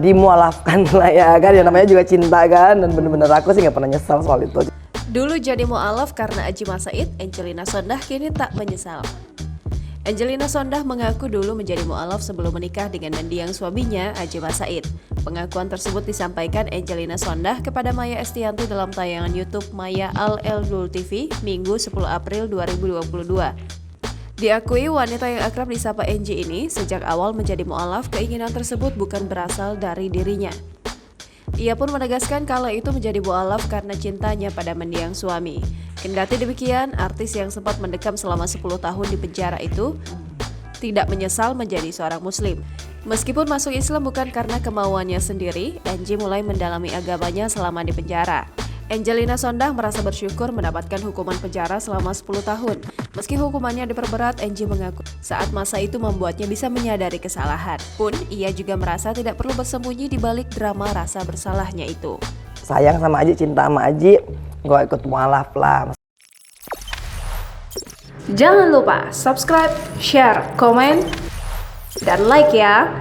dimualafkan lah ya kan, yang namanya juga cinta kan, dan bener-bener aku sih nggak pernah nyesal soal itu. Dulu jadi mu'alaf karena Adjie Massaid, Angelina Sondakh kini tak menyesal. Angelina Sondakh mengaku dulu menjadi mu'alaf sebelum menikah dengan mendiang suaminya, Adjie Massaid. Pengakuan tersebut disampaikan Angelina Sondakh kepada Maya Estianty dalam tayangan YouTube Maya Al Eldul TV, Minggu 10 April 2022. Diakui wanita yang akrab disapa Angie ini sejak awal menjadi mu'alaf, keinginan tersebut bukan berasal dari dirinya. Ia pun menegaskan kalau itu menjadi mu'alaf karena cintanya pada mendiang suami. Kendati demikian, artis yang sempat mendekam selama 10 tahun di penjara itu tidak menyesal menjadi seorang muslim. Meskipun masuk Islam bukan karena kemauannya sendiri, Angie mulai mendalami agamanya selama di penjara. Angelina Sondakh merasa bersyukur mendapatkan hukuman penjara selama 10 tahun. Meski hukumannya diperberat, Angie mengaku saat masa itu membuatnya bisa menyadari kesalahan. Pun, ia juga merasa tidak perlu bersembunyi di balik drama rasa bersalahnya itu. Sayang sama Adjie, cinta sama Adjie, gue ikut mualaf lah. Jangan lupa subscribe, share, komen, dan like ya!